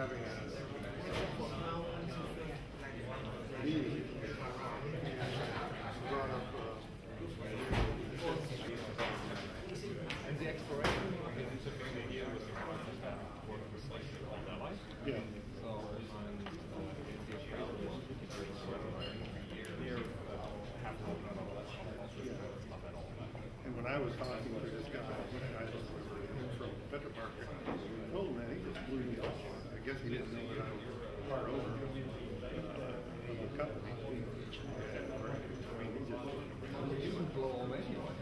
having a meeting. Brought up and the exploration, I mean, it's a big idea with the project that work precisely on that line. yeah. So, And when I was talking to this guy, I was from Petra Market, I told him that he just blew me off. I guess he didn't know that I was part owner of the company. I mean, he just you can blow all anyone.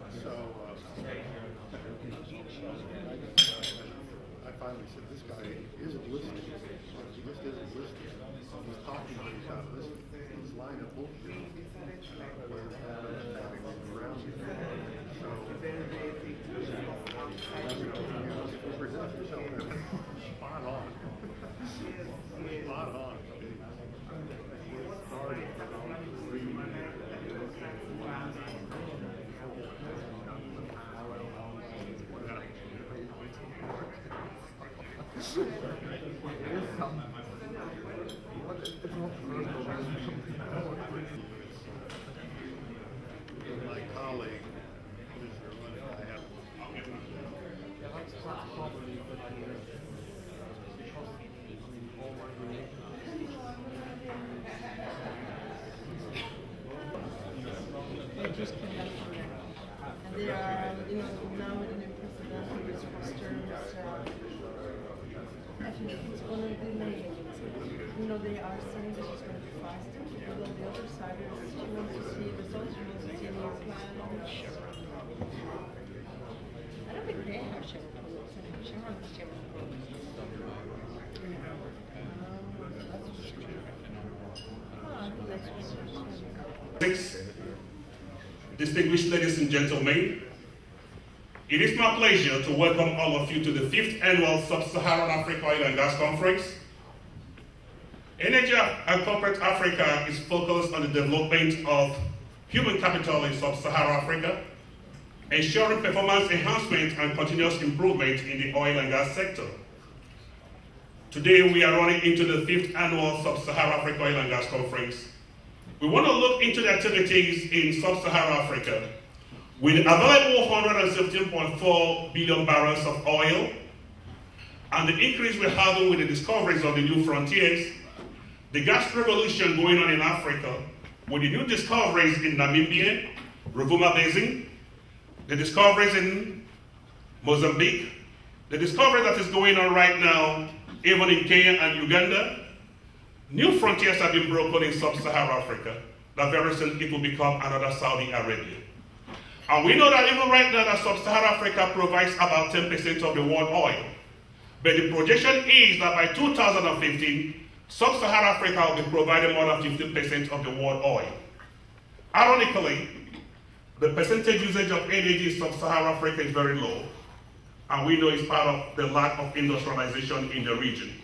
And so I finally said, this guy isn't listening. He just isn't listening. He's talking, but he's not listening. He's lying up bullshit. Present yourself. Spot on. Spot on. My colleague, Mr. Lynn, I have. They just came back from there. And they are, now in a new president who is fostering this, I think it's going to be amazing. They are saying that it's going to be faster, but on the other side, she wants to see results, she wants to see a new plan. I don't think they have Chevron products. I think Chevron has Chevron products. Distinguished ladies and gentlemen, it is my pleasure to welcome all of you to the 5th annual Sub-Saharan Africa Oil and Gas Conference. Energy and Corporate Africa is focused on the development of human capital in Sub-Saharan Africa, ensuring performance enhancement and continuous improvement in the oil and gas sector. Today we are running into the 5th annual Sub-Saharan Africa Oil and Gas Conference. We want to look into the activities in Sub-Saharan Africa with available 117.4 billion barrels of oil and the increase we're having with the discoveries of the new frontiers, the gas revolution going on in Africa with the new discoveries in Namibia, Rovuma Basin, the discoveries in Mozambique, the discovery that is going on right now even in Kenya and Uganda. New frontiers have been broken in Sub-Saharan Africa that very soon it will become another Saudi Arabia. And we know that even right now that Sub-Saharan Africa provides about 10% of the world oil. But the projection is that by 2015, Sub-Saharan Africa will be providing more than 15% of the world oil. Ironically, the percentage usage of energy in Sub-Saharan Africa is very low. And we know it's part of the lack of industrialization in the region.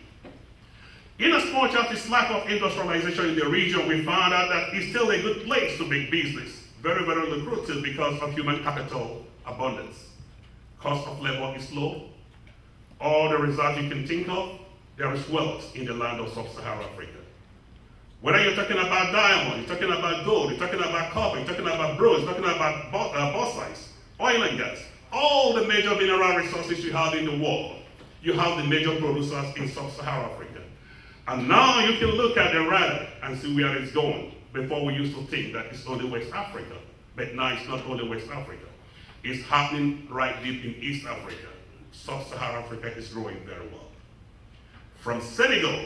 In as much as this lack of industrialization in the region, we found out that it's still a good place to make business. Very, very lucrative because of human capital abundance. Cost of labor is low. All the results you can think of, there is wealth in the land of Sub-Saharan Africa. Whether you're talking about diamond, you're talking about gold, you're talking about copper, you're talking about bronze, you're talking about bauxite, oil and gas, all the major mineral resources you have in the world, you have the major producers in Sub-Saharan Africa. And now you can look at the radar and see where it's going. Before we used to think that it's only West Africa, but now it's not only West Africa. It's happening right deep in East Africa. Sub-Saharan Africa is growing very well. From Senegal,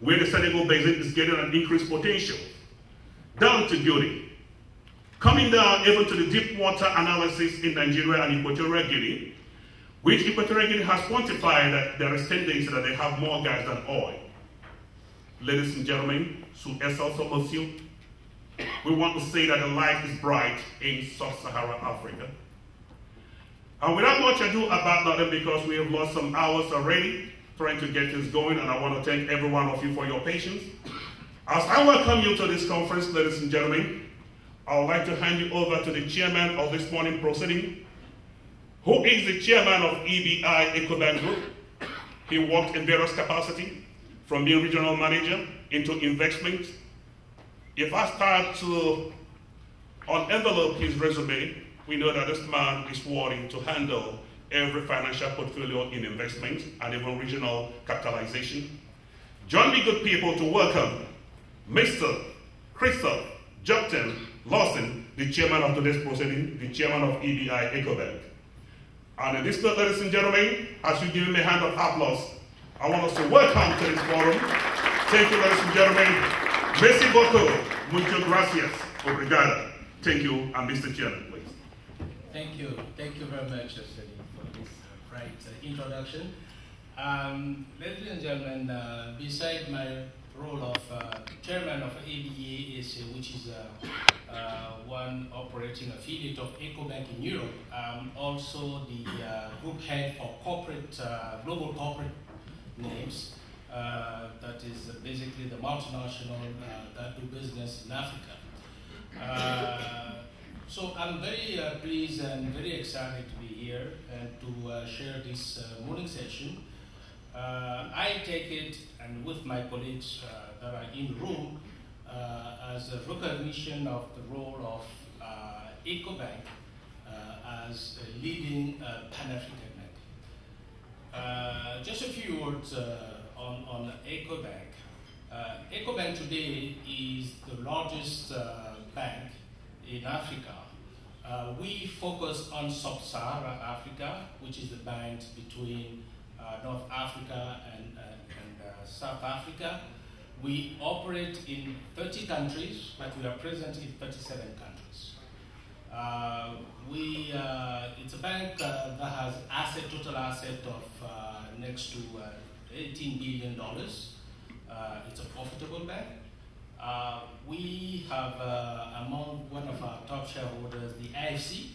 where the Senegal Basin is getting an increased potential, down to Guinea, coming down even to the deep water analysis in Nigeria and Equatorial Guinea, which Equatorial Guinea has quantified that there is tendency that they have more gas than oil. Ladies and gentlemen, sous monsieur, we want to say that the light is bright in Sub-Saharan Africa. And without much ado about nothing, because we have lost some hours already trying to get this going, and I want to thank every one of you for your patience. As I welcome you to this conference, ladies and gentlemen, I would like to hand you over to the chairman of this morning proceeding, who is the chairman of EBI Ecobank Group. He worked in various capacities, from being regional manager into investment. If I start to unenvelope his resume, we know that this man is worthy to handle every financial portfolio in investment and even regional capitalization. Join me, good people, to welcome Mr. Christoph Jokten Lawson, the chairman of today's proceeding, the chairman of EBI Ecobank. And in this note, ladies and gentlemen, as you give him a hand of applause, I want us to welcome to this forum. Thank you, ladies and gentlemen. Merci beaucoup. Muchas gracias. Obrigado. Thank you, and Mr. Chairman, please. Thank you. Thank you very much, Sadi, for this bright introduction. Ladies and gentlemen, beside my role of chairman of ABA, which is one operating affiliate of Ecobank in Europe, also the group head for corporate, global corporate names. That is basically the multinational that do business in Africa. So I'm very pleased and very excited to be here and to share this morning session. I take it, and with my colleagues that are in the room, as a recognition of the role of Ecobank as a leading Pan-African bank. Just a few words on Ecobank. Ecobank today is the largest bank in Africa. We focus on Sub-Saharan Africa, which is the band between North Africa and South Africa. We operate in 30 countries, but we are present in 37 countries. It's a bank that has total asset of next to $18 billion. It's a profitable bank. We have among one of our top shareholders, the IFC,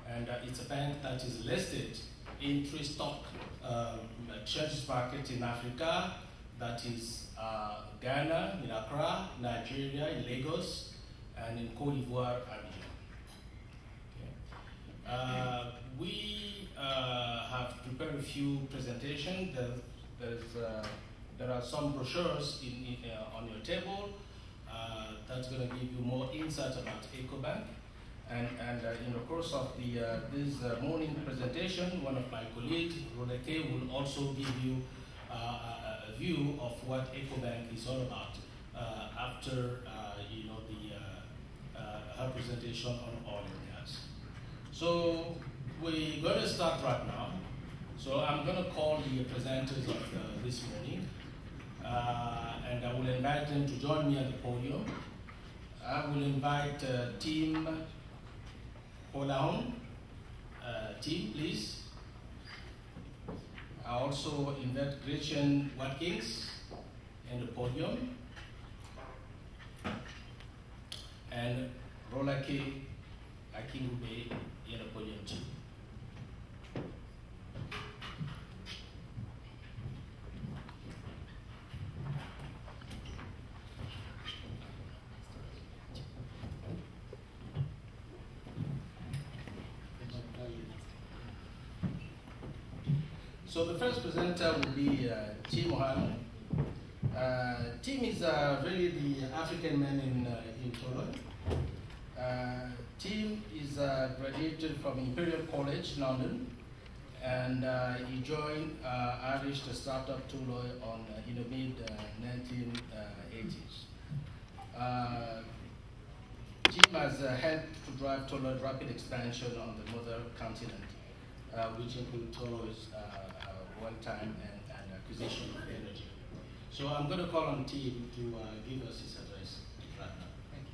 and it's a bank that is listed in 3 stock exchange markets in Africa, that is Ghana, in Accra, Nigeria, in Lagos, and in Côte d'Ivoire, Abidjan. Okay. We have prepared a few presentations. There are some brochures on your table that's going to give you more insight about Ecobank. And in the course of this morning presentation, one of my colleagues, Rodeke, will also give you a view of what Ecobank is all about after her presentation on oil and gas. So we're going to start right now. So I'm going to call the presenters of this morning, and I will invite them to join me at the podium. I will invite Team Olaun. Team, please. I also invite Gretchen Watkins in the podium, and Rolake Akingube in the podium too. So the first presenter will be Tim Ohana. Tim is really the African man in Toronto. Tim is graduated from Imperial College, London, and he joined Irish the startup Tolo in the mid-1980s. Tim has helped to drive Tolo's rapid expansion on the mother continent, which include Tolo's one time and acquisition of energy. So I'm going to call on Tim to give us his address right now. Thank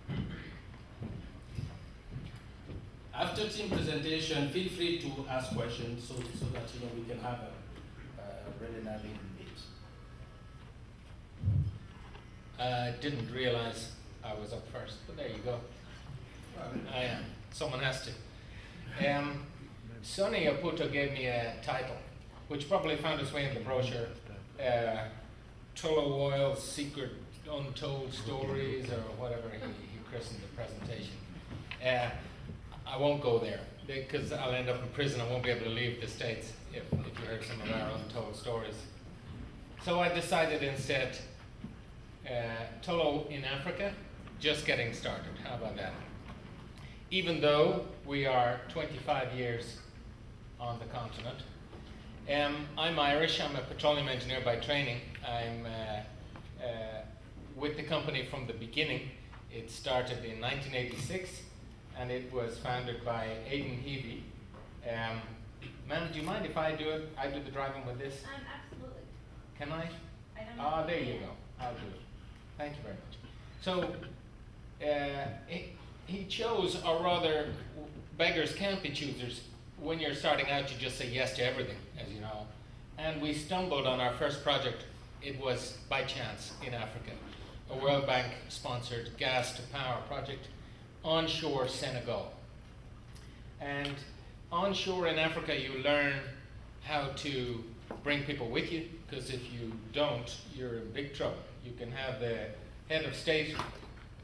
you. After Tim's presentation, feel free to ask questions so that we can have a really lively debate. I didn't realize I was up first, but there you go. I am. Someone has to. Sonny Aputo gave me a title, which probably found its way in the brochure, Tullow Oil's Secret Untold Stories, or whatever he christened the presentation. I won't go there. because I'll end up in prison. I won't be able to leave the States if you heard some of our untold stories. So I decided instead, Tolo in Africa, just getting started. How about that? Even though we are 25 years on the continent. I'm Irish. I'm a petroleum engineer by training. I'm with the company from the beginning. It started in 1986, and it was founded by Aidan Heavey. Ma'am, do you mind if I do it? I do the driving with this? Absolutely. Can I? I don't know. There you go. I'll do it. Thank you very much. So, he chose, or rather, beggars can't be choosers. When you're starting out, you just say yes to everything, as you know. And we stumbled on our first project. It was by chance in Africa. A World Bank sponsored gas to power project onshore Senegal. And onshore in Africa, you learn how to bring people with you, because if you don't, you're in big trouble. You can have the head of state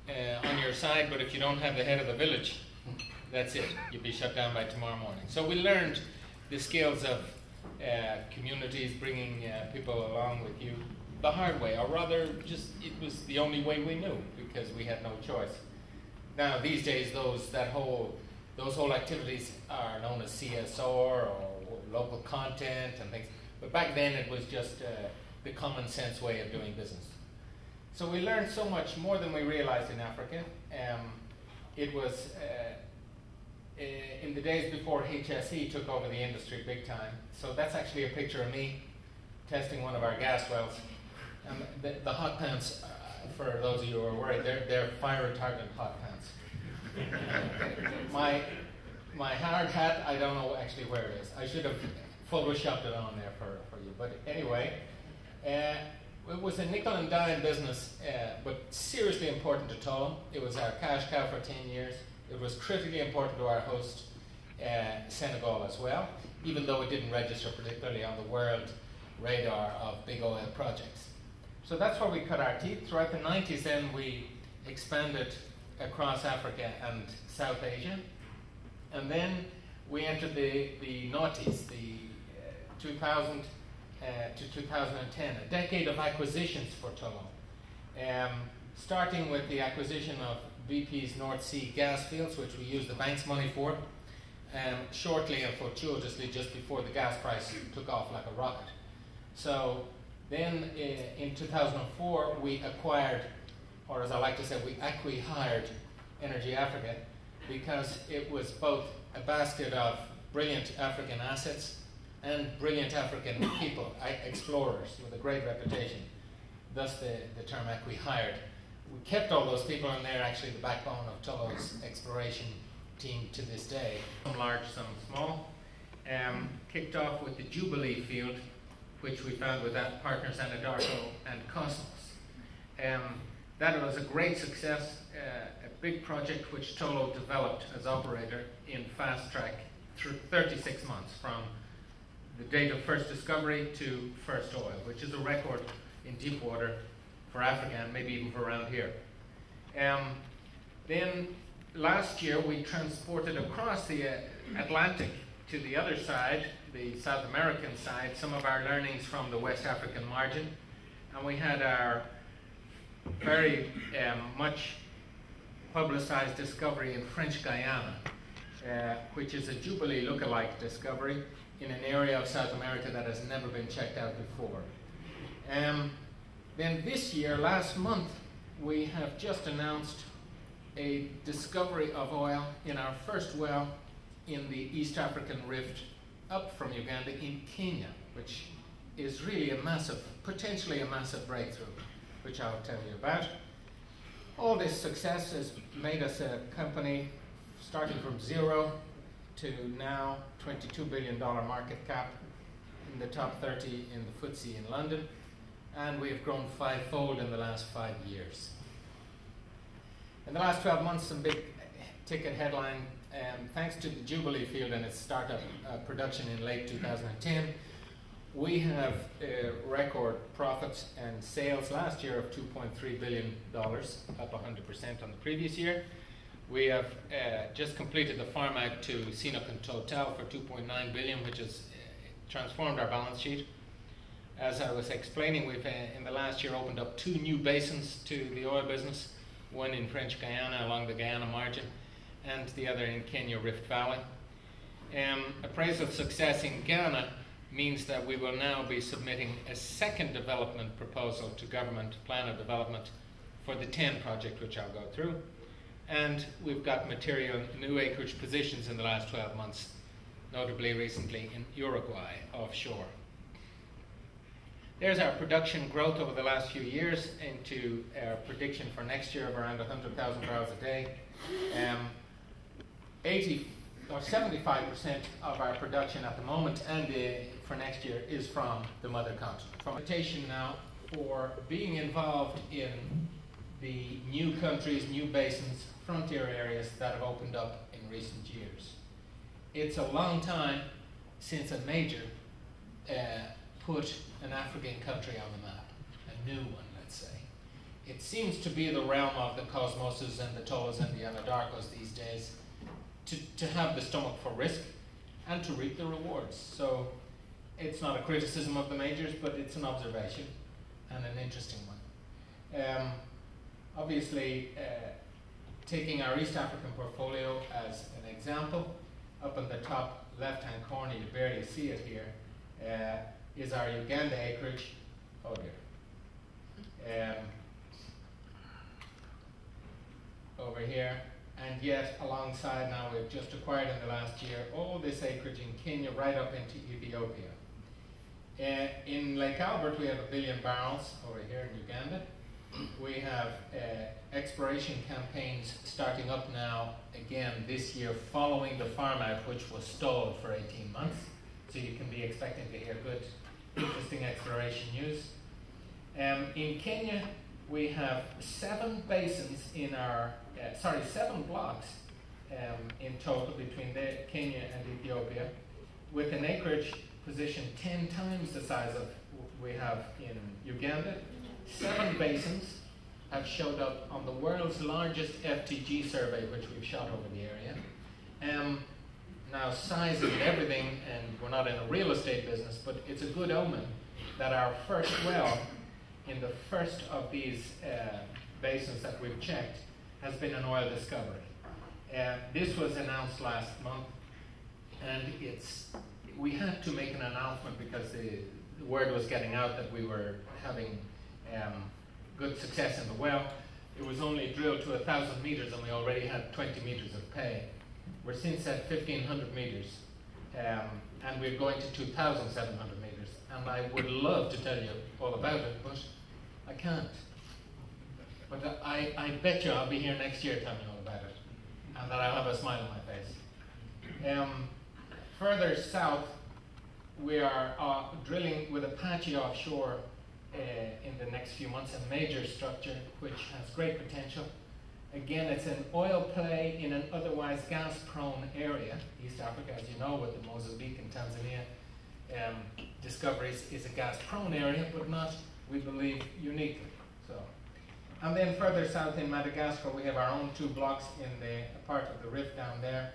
on your side, but if you don't have the head of the village, that's it. You'll be shut down by tomorrow morning. So we learned the skills of communities bringing people along with you the hard way, or rather, just it was the only way we knew because we had no choice. Now these days, those whole activities are known as CSR or local content and things. But back then, it was just the common sense way of doing business. So we learned so much more than we realized in Africa. It was in the days before HSE took over the industry big time. So that's actually a picture of me testing one of our gas wells. The hot pants, for those of you who are worried, they're fire retardant hot pants. My hard hat, I don't know actually where it is. I should have photoshopped it on there for you. But anyway, it was a nickel and dime business, but seriously important to Tolo. It was our cash cow for 10 years. It was critically important to our host, Senegal, as well, even though it didn't register particularly on the world radar of big oil projects. So that's where we cut our teeth. Throughout the 90s, then we expanded across Africa and South Asia. And then we entered the noughties, the 2000 to 2010, a decade of acquisitions for Tolo. Starting with the acquisition of BP's North Sea gas fields, which we used the bank's money for, shortly and fortuitously just before the gas price took off like a rocket. So then in 2004, we acquired, or as I like to say, we acqui-hired Energy Africa, because it was both a basket of brilliant African assets and brilliant African people, explorers with a great reputation. Thus the term acqui-hired. We kept all those people, and they're actually the backbone of Tolo's exploration team to this day. Some large, some small. Kicked off with the Jubilee field, which we found with that partners Anadarko and Cosmos. That was a great success, a big project which Tolo developed as operator in fast track through 36 months from the date of first discovery to first oil, which is a record in deep water for Africa and maybe even for around here. Then last year we transported across the Atlantic to the other side, the South American side, some of our learnings from the West African margin, and we had our very much publicized discovery in French Guyana, which is a Jubilee look-alike discovery in an area of South America that has never been checked out before. Then this year, last month, we have just announced a discovery of oil in our first well in the East African Rift up from Uganda in Kenya, which is really a massive, potentially a massive breakthrough, which I'll tell you about. All this success has made us a company starting from zero to now $22 billion market cap, in the top 30 in the FTSE in London, and we have grown fivefold in the last 5 years. In the last 12 months, some big ticket headline, thanks to the Jubilee field and its startup production in late 2010, we have record profits and sales last year of $2.3 billion, up 100% on the previous year. We have just completed the farm out to CNOOC and Total for $2.9 billion, which has transformed our balance sheet. As I was explaining, we've in the last year opened up 2 new basins to the oil business, one in French Guyana along the Guyana margin, and the other in Kenya Rift Valley. Appraisal success in Ghana means that we will now be submitting a second development proposal to government plan of development for the 10 project, which I'll go through. And we've got material new acreage positions in the last 12 months, notably recently in Uruguay offshore. There's our production growth over the last few years into our prediction for next year of around 100,000 barrels a day. 75% of our production at the moment and for next year is from the mother continent. From invitation now for being involved in the new countries, new basins, frontier areas that have opened up in recent years. It's a long time since a major put an African country on the map, a new one, let's say. It seems to be the realm of the Cosmoses and the Tolas and the Anadarkos these days to have the stomach for risk and to reap the rewards. So it's not a criticism of the majors, but it's an observation and an interesting one. Obviously, taking our East African portfolio as an example, up in the top left-hand corner, you barely see it here, is our Uganda acreage. Oh dear. Over here, and yet alongside now we've just acquired in the last year all this acreage in Kenya right up into Ethiopia. In Lake Albert we have 1 billion barrels over here in Uganda. We have exploration campaigns starting up now again this year following the farm out, which was stalled for 18 months. So you can be expecting to hear good, interesting exploration news. In Kenya, we have 7 basins in our, 7 blocks in total between Kenya and Ethiopia, with an acreage position 10 times the size of we have in Uganda. 7 basins have showed up on the world's largest FTG survey, which we've shot over the area. Now, size and everything, and we're not in a real estate business, but it's a good omen that our first well in the first of these basins that we've checked has been an oil discovery. This was announced last month, and we had to make an announcement because the word was getting out that we were having good success in the well. It was only drilled to 1,000 meters, and we already had 20 meters of pay. We're since at 1,500 meters, and we're going to 2,700 meters. And I would love to tell you all about it, but I can't. But I bet you I'll be here next year telling you all about it, and that I'll have a smile on my face. Further south, we are drilling with Apache offshore in the next few months, a major structure which has great potential. Again, it's an oil play in an otherwise gas-prone area. East Africa, as you know, with the Mozambique and Tanzania discoveries, is a gas-prone area, but not, we believe, uniquely. So, and then further south in Madagascar, we have our own 2 blocks in the part of the rift down there,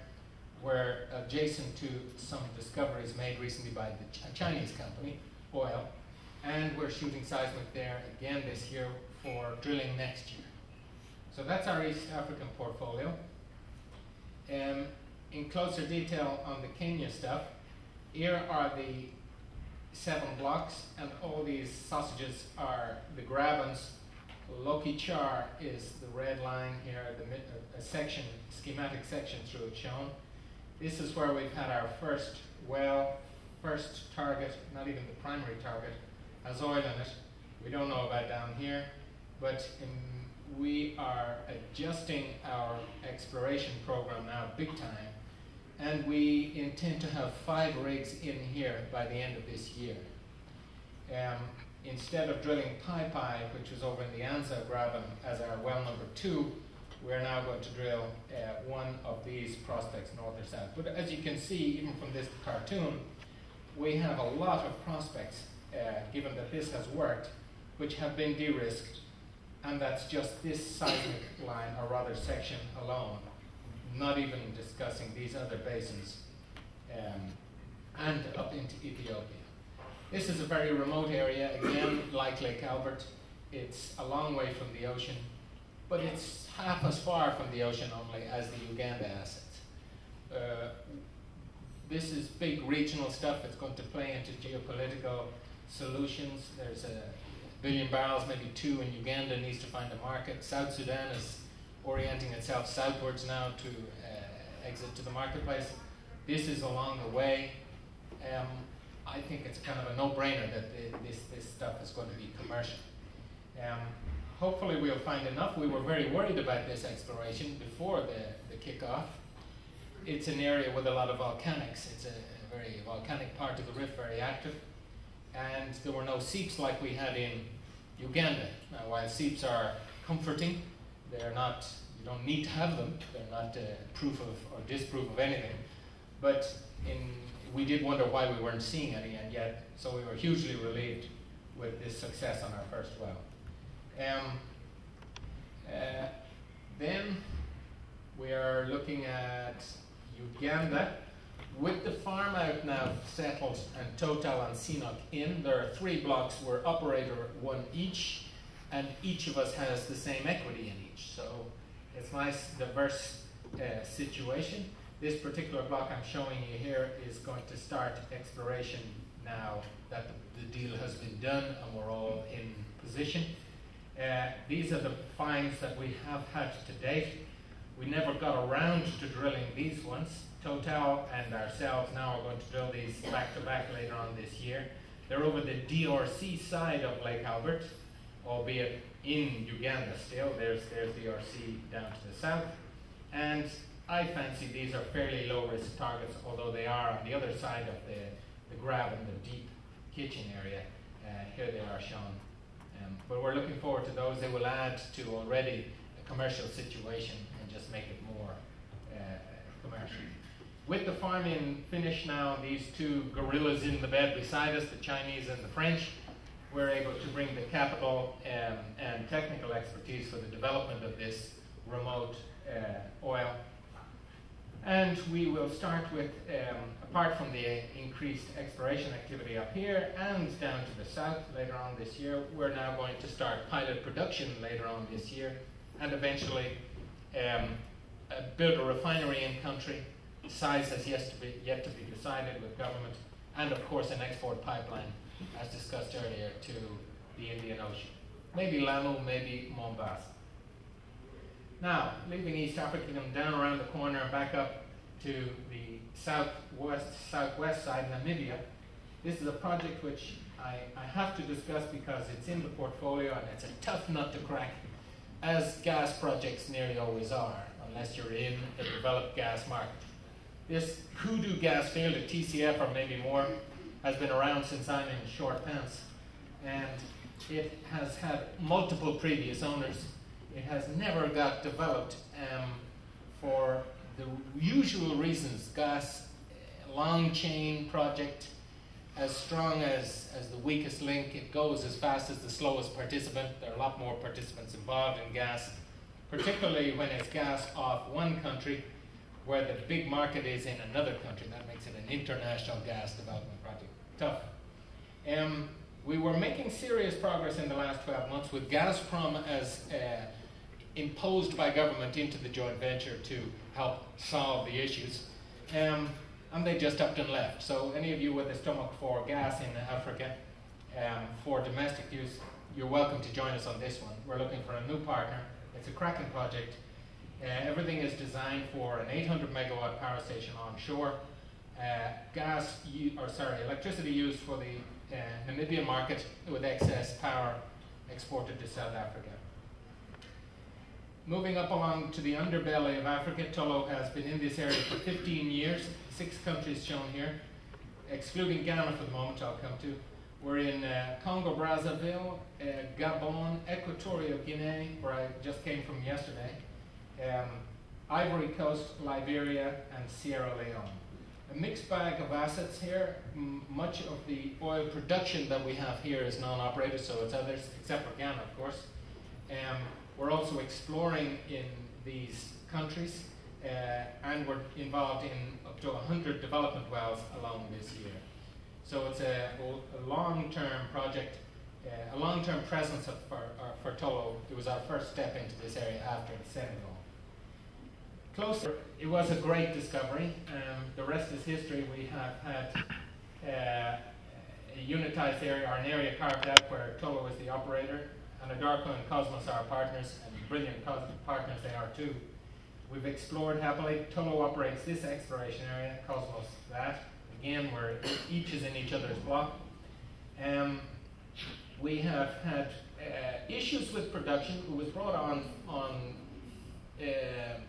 where adjacent to some discoveries made recently by a Chinese company, oil, and we're shooting seismic there again this year for drilling next year. So that's our East African portfolio. In closer detail on the Kenya stuff, here are the 7 blocks, and all these sausages are the grabens. Loki Char is the red line here, a section, schematic section through it shown. This is where we've had our first well, first target, not even the primary target, has oil in it. We don't know about down here, but we are adjusting our exploration program now big time, and we intend to have 5 rigs in here by the end of this year. Instead of drilling Pai Pai, which was over in the Anza Graben as our well number 2, we're now going to drill one of these prospects north or south. But as you can see, even from this cartoon, we have a lot of prospects, given that this has worked, which have been de-risked, and that's just this seismic line, or rather section alone. not even discussing these other basins, and up into Ethiopia. This is a very remote area, again, like Lake Albert. It's a long way from the ocean, but it's half as far from the ocean only as the Uganda assets. This is big regional stuff. It's going to play into geopolitical solutions. There's a billion barrels, maybe 2 in Uganda, needs to find a market. South Sudan is orienting itself southwards now to exit to the marketplace. This is along the way. I think it's kind of a no-brainer that this stuff is going to be commercial. Hopefully we'll find enough. We were very worried about this exploration before the kickoff. It's an area with a lot of volcanics. It's a very volcanic part of the rift, very active. And there were no seeps like we had in Uganda. Now, while seeps are comforting, they're not, you don't need to have them. They're not proof of or disproof of anything. But we did wonder why we weren't seeing any, and yet, so we were hugely relieved with this success on our first well. Then we are looking at Uganda. With the farm out now settled and Total and CNOOC in, there are 3 blocks. We're operator 1 each, and each of us has the same equity in each. So it's a nice, diverse situation. This particular block I'm showing you here is going to start exploration now that the deal has been done and we're all in position. These are the finds that we have had to date. We never got around to drilling these ones. Total and ourselves now are going to drill these back to back later on this year. They're over the DRC side of Lake Albert, albeit in Uganda still. There's DRC down to the south. And I fancy these are fairly low risk targets, although they are on the other side of the grab in the deep kitchen area. Here they are shown. But we're looking forward to those. They will add to already a commercial situation and just make it more commercial. With the farming finished now, these 2 gorillas in the bed beside us, the Chinese and the French, we're able to bring the capital and technical expertise for the development of this remote oil. And we will start with, apart from the increased exploration activity up here and down to the south later on this year, we're now going to start pilot production later on this year, and eventually build a refinery in country. The size has yet to be decided with government, and of course an export pipeline, as discussed earlier, to the Indian Ocean. Maybe Lamu, maybe Mombasa. Now, leaving East Africa, coming down around the corner and back up to the southwest side, Namibia. This is a project which I have to discuss because it's in the portfolio and it's a tough nut to crack, as gas projects nearly always are, unless you're in a developed gas market. This Kudu gas field at TCF, or maybe more, has been around since I'm in short pants, and it has had multiple previous owners. It has never got developed for the usual reasons. Gas, long chain project, as strong as the weakest link. It goes as fast as the slowest participant. There are a lot more participants involved in gas, particularly when it's gas off one country where the big market is in another country. That makes it an international gas development project. Tough. We were making serious progress in the last 12 months with Gazprom as imposed by government into the joint venture to help solve the issues. And they just upped and left. So any of you with a stomach for gas in Africa for domestic use, you're welcome to join us on this one. We're looking for a new partner. It's a cracking project. Everything is designed for an 800 megawatt power station onshore. Electricity used for the Namibian market with excess power exported to South Africa. Moving up along to the underbelly of Africa, Tullow has been in this area for 15 years, 6 countries shown here, excluding Ghana for the moment, I'll come to. We're in Congo, Brazzaville, Gabon, Equatorial Guinea, where I just came from yesterday, Ivory Coast, Liberia, and Sierra Leone. A mixed bag of assets here. Much of the oil production that we have here is non-operated, so it's others, except for Ghana, of course. We're also exploring in these countries. and we're involved in up to 100 development wells along this year. So it's a long-term project, a long-term presence for Tullow. It was our first step into this area after Senegal. Closer, it was a great discovery. The rest is history. We have had a unitized area, or an area carved out where Tullow is the operator, and Anadarko and Cosmos are partners, and brilliant partners they are too. We've explored happily. Tullow operates this exploration area, Cosmos that. Again, where each is in each other's block. We have had issues with production. It was brought on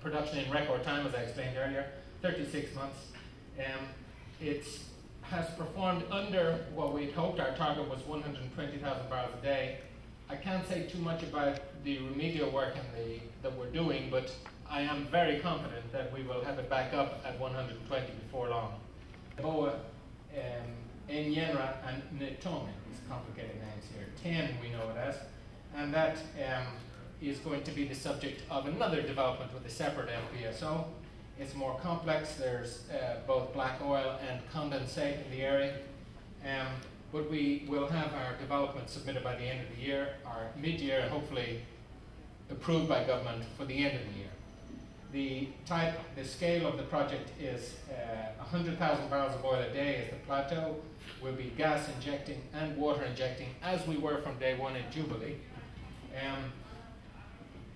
production in record time, as I explained earlier, 36 months. It has performed under what we'd hoped. Our target was 120,000 barrels a day. I can't say too much about the remedial work that we're doing, but I am very confident that we will have it back up at 120 before long. Boa, Enyenra, and Netome, these complicated names here. 10 we know it as, and that is going to be the subject of another development with a separate FPSO. It's more complex. There's both black oil and condensate in the area. But we will have our development submitted by the end of the year, or mid-year, and hopefully approved by government for the end of the year. The scale of the project is 100,000 barrels of oil a day is the plateau. We'll be gas injecting and water injecting, as we were from day one in Jubilee.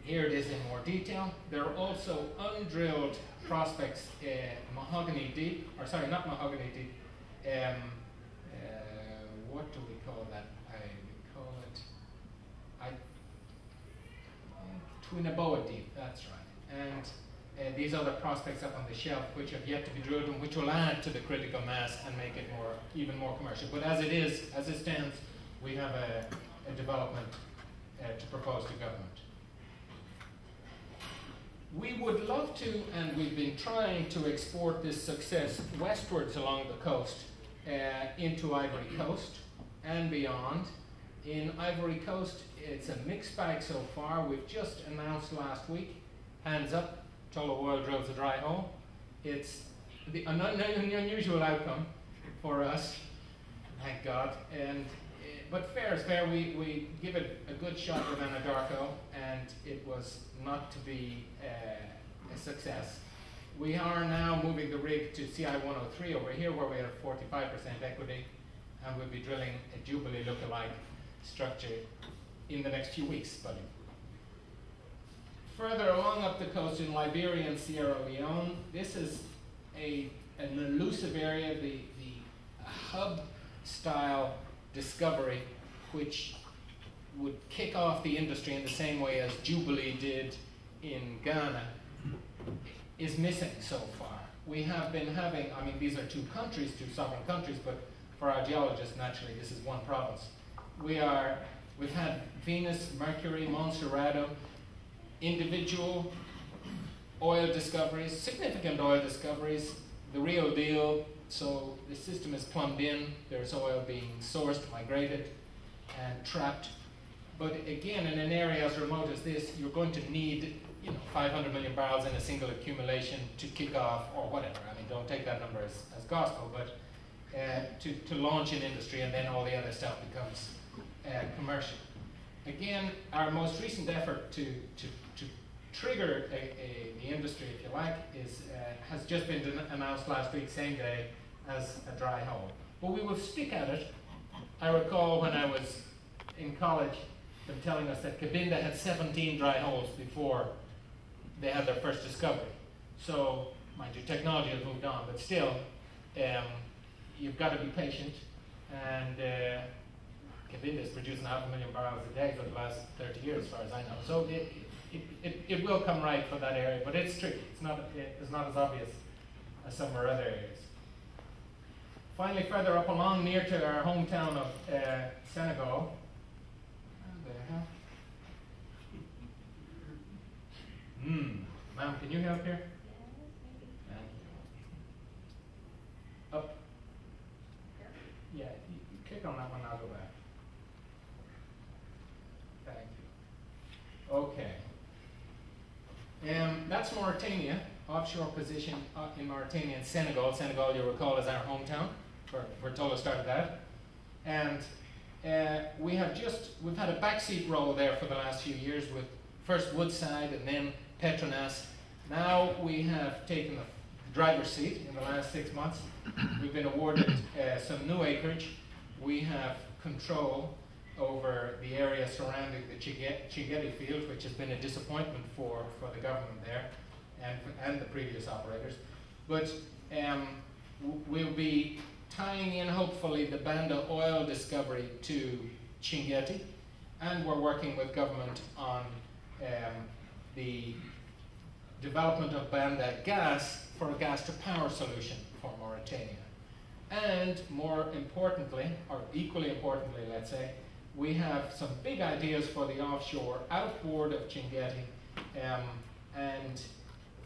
Here it is in more detail. There are also undrilled prospects, Mahogany Deep, or sorry, not Mahogany Deep. What do we call that? We call it Twinaboa Deep. That's right. And these other prospects up on the shelf, which have yet to be drilled, and which will add to the critical mass and make it even more commercial. But as it stands, we have a development to propose to government. We would love to, and we've been trying to export this success westwards along the coast into Ivory Coast and beyond. In Ivory Coast, it's a mixed bag so far. We've just announced last week, hands up, Tullow Oil drills a dry hole. It's an unusual outcome for us, thank God. But fair is fair. We give it a good shot with Anadarko, and it was not to be a success. We are now moving the rig to CI-103 over here, where we have 45% equity, and we'll be drilling a Jubilee look-alike structure in the next few weeks, buddy. Further along up the coast in Liberia and Sierra Leone, this is an elusive area, the hub-style discovery, which would kick off the industry in the same way as Jubilee did in Ghana, is missing so far. We have been having, I mean, these are two countries, two sovereign countries, but for our geologists, naturally, this is one province. We've had Venus, Mercury, Monserrado, individual oil discoveries, significant oil discoveries, the real deal. So the system is plumbed in, there's oil being sourced, migrated, and trapped. But again, in an area as remote as this, you're going to need 500 million barrels in a single accumulation to kick off, or whatever. I mean, don't take that number as gospel, but to launch an industry, and then all the other stuff becomes commercial. Again, our most recent effort to trigger the industry, if you like, has just been announced last week, same day, as a dry hole. But we will stick at it. I recall when I was in college, them telling us that Cabinda had 17 dry holes before they had their first discovery. So, mind you, technology has moved on, but still, you've got to be patient. And Cabinda is producing 500,000 barrels a day for the last 30 years, as far as I know. So it will come right for that area, but it's tricky. It's not as obvious as some of our other areas. Finally, further up along, near to our hometown of Senegal, ma'am, can you help here? Up. Yeah, you click on that one, I'll go back. Thank you. Okay. That's Mauritania. offshore position in Mauritania and Senegal. Senegal, you'll recall, is our hometown, where Tola started out. And we've had a backseat role there for the last few years with first Woodside and then Petronas. Now we have taken the driver's seat in the last 6 months. We've been awarded some new acreage. We have control over the area surrounding the Chigeti field, which has been a disappointment for the government there and the previous operators. But we'll be tying in, hopefully, the Banda oil discovery to Chingeti, and we're working with government on the development of Banda gas for a gas-to-power solution for Mauritania. And more importantly, or equally importantly, let's say, we have some big ideas for the offshore outboard of Chingeti, and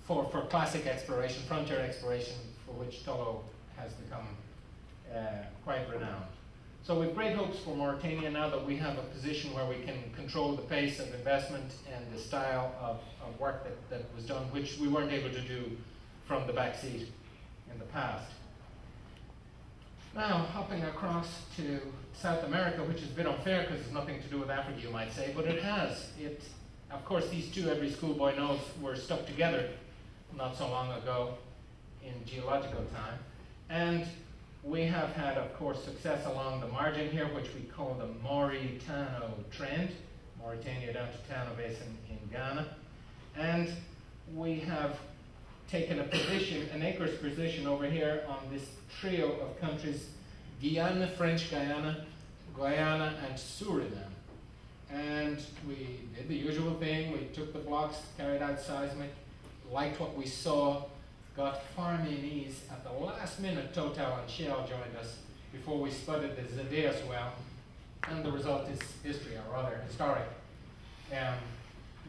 for classic exploration, frontier exploration, for which Tolo has become quite renowned. So we have great hopes for Mauritania now that we have a position where we can control the pace of investment and the style of work that was done, which we weren't able to do from the back seat in the past. Now, hopping across to South America, which is a bit unfair because it's nothing to do with Africa, you might say, but it has. Of course, these two, every schoolboy knows, were stuck together not so long ago in geological time. And we have had, of course, success along the margin here, which we call the Mauritano trend, Mauritania down to Tano Basin in Ghana. And we have taken a position, an acreage position over here on this trio of countries, Guyana, French Guyana, Guyana, and Suriname. And we did the usual thing. We took the blocks, carried out seismic, liked what we saw, got farm-in-ease at the last minute. Total and Shell joined us before we spudded the Zadeus well, and the result is history, or rather historic.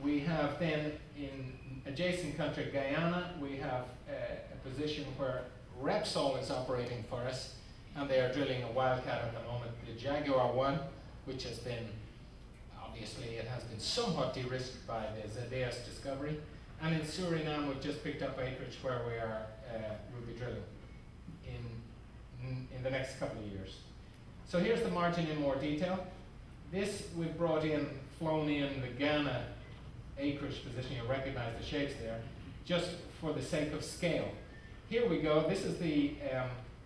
We have then in adjacent country Guyana, we have a position where Repsol is operating for us, and they are drilling a wildcat at the moment, the Jaguar 1, which has been, obviously it has been somewhat de-risked by the Zadeus discovery. And in Suriname, we've just picked up acreage where we'll be drilling in the next couple of years. So here's the margin in more detail. This we've brought in, flown in the Ghana acreage position. You recognize the shapes there, just for the sake of scale. Here we go. This is the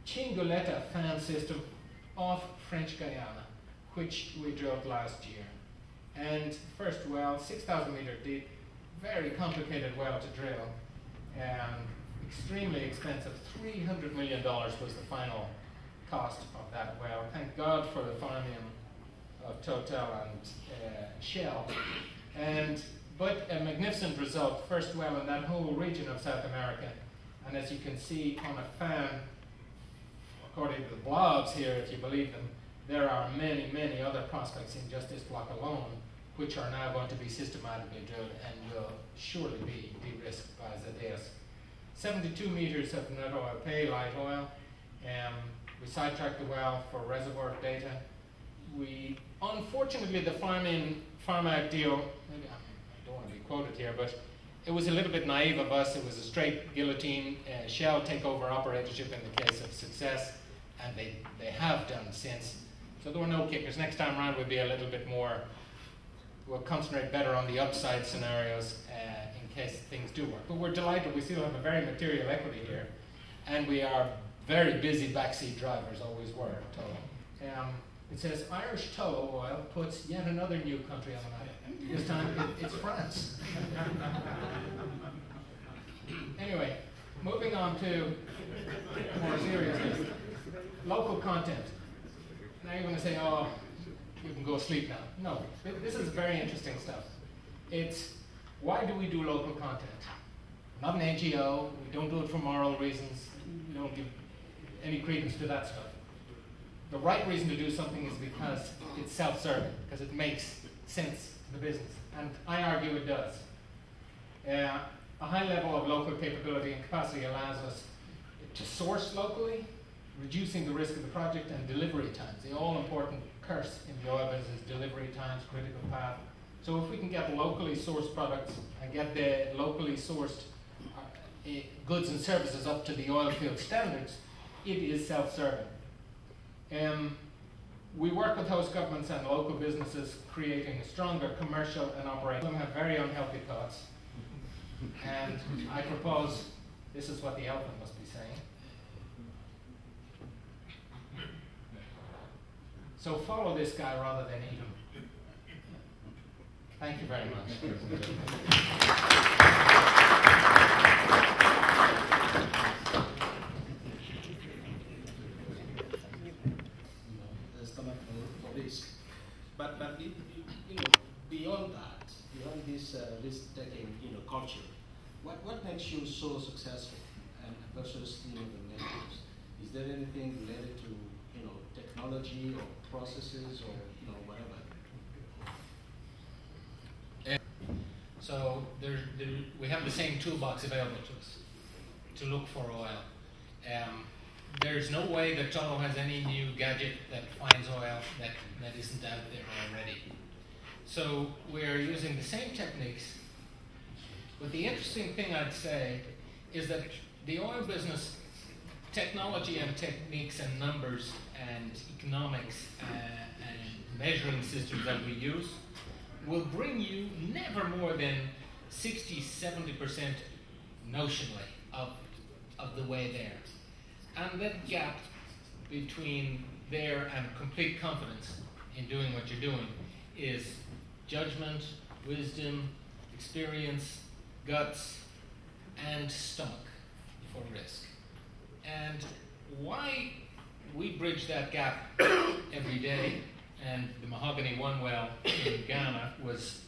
Chingoleta fan system off French Guyana, which we drilled last year. And first well, 6,000 meter deep, very complicated well to drill, extremely expensive. $300 million was the final cost of that well. Thank God for the farm-in of Total and Shell. But a magnificent result, first well in that whole region of South America. And as you can see on a fan, according to the blogs here, if you believe them, there are many, many other prospects in just this block alone, which are now going to be systematically drilled and will surely be de-risked by Zadeus. 72 meters of net oil pay, light oil. We sidetracked the well for reservoir data. Unfortunately, the farm-out deal, maybe I don't want to be quoted here, but it was a little bit naive of us. It was a straight guillotine, Shell takeover operatorship in the case of success, and they have done since. So there were no kickers. Next time around we'll be a little bit more, we'll concentrate better on the upside scenarios in case things do work. But we're delighted. We still have a very material equity here, and we are very busy backseat drivers, always were, Tolo. It says Irish Tolo oil puts yet another new country on the map. This time it's France. Anyway, moving on to more serious things. Local content. Now you're going to say, oh, you can go sleep now. No, this is very interesting stuff. It's, why do we do local content? We're not an NGO, we don't do it for moral reasons, we don't give any credence to that stuff. The right reason to do something is because it's self-serving, because it makes sense to the business, and I argue it does. A high level of local capability and capacity allows us to source locally, reducing the risk of the project, and delivery times. The all-important curse in the oil business is delivery times, critical path. So if we can get locally sourced products and get the locally sourced goods and services up to the oil field standards, it is self-serving. We work with host governments and local businesses, creating a stronger commercial and operational. Some have very unhealthy thoughts, and I propose this is what the elephant must be saying. So follow this guy rather than eat him. Thank you very much. Stomach for risk. But beyond that, beyond this risk-taking culture, what makes you so successful and versus the negatives? Is there anything related to technology or processes or whatever? So we have the same toolbox available to us to look for oil. There's no way that Tolo has any new gadget that finds oil that isn't out there already. So we're using the same techniques, but the interesting thing I'd say is that the oil business technology and techniques and numbers and economics and measuring systems that we use will bring you never more than 60-70% notionally of the way there. And that gap between there and complete confidence in doing what you're doing is judgment, wisdom, experience, guts, and stomach for risk. And why we bridge that gap every day, and the Mahogany 1 well in Ghana was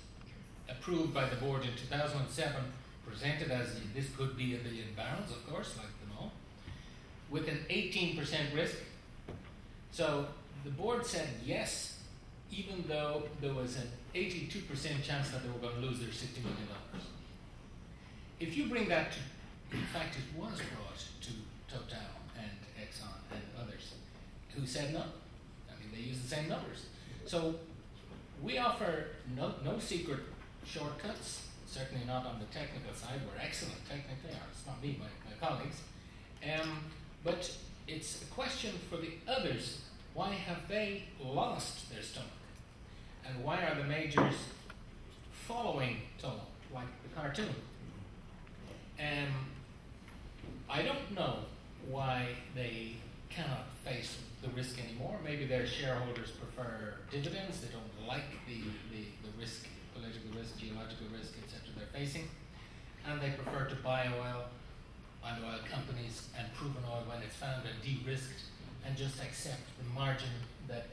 approved by the board in 2007, presented as this could be 1 billion barrels, of course, like them all, with an 18% risk. So the board said yes, even though there was an 82% chance that they were going to lose their $60 million. If you bring that to, in fact, it was brought to Total and Exxon and others who said no. I mean, they use the same numbers. So we offer no secret shortcuts, certainly not on the technical side. We're excellent technically, or it's not me, my colleagues. But it's a question for the others. Why have they lost their stomach? And why are the majors following Tolo, like the cartoon? I don't know why they cannot face the risk anymore. Maybe their shareholders prefer dividends. They don't like the risk, political risk, geological risk, etc. they're facing. And they prefer to buy oil on oil companies and proven oil when it's found and de-risked, and just accept the margin that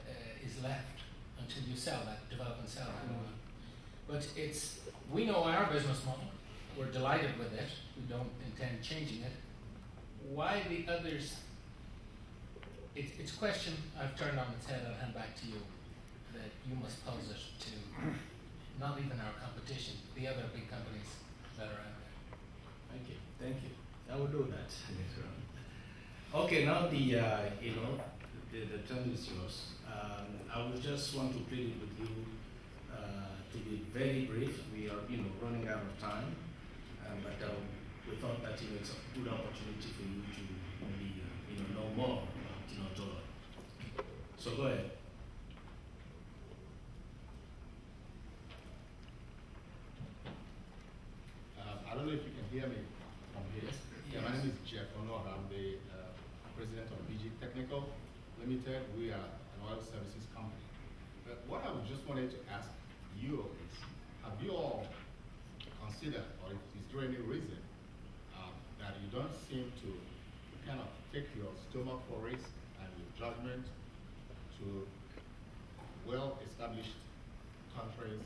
is left until you sell that, develop and sell that oil. But we know our business model. We're delighted with it. We don't intend changing it. Why the others? It's a question I've turned on its head. I'll hand back to you. That you must pose it to not even our competition, the other big companies that are out there. Thank you. I will do that. Okay, now the turn is yours. I would just want to plead with you to be very brief. We are running out of time, but we thought that it's a good opportunity for you to maybe know more about Tolo. So go ahead. I don't know if you can hear me from here. Yes. Yeah, my name is Jeff Ono. I'm the president of BG Technical Limited. We are an oil services company. But what I just wanted to ask you is, have you all considered, or is there any reason that you don't seem to kind of take your stomach for risk and your judgment to well-established countries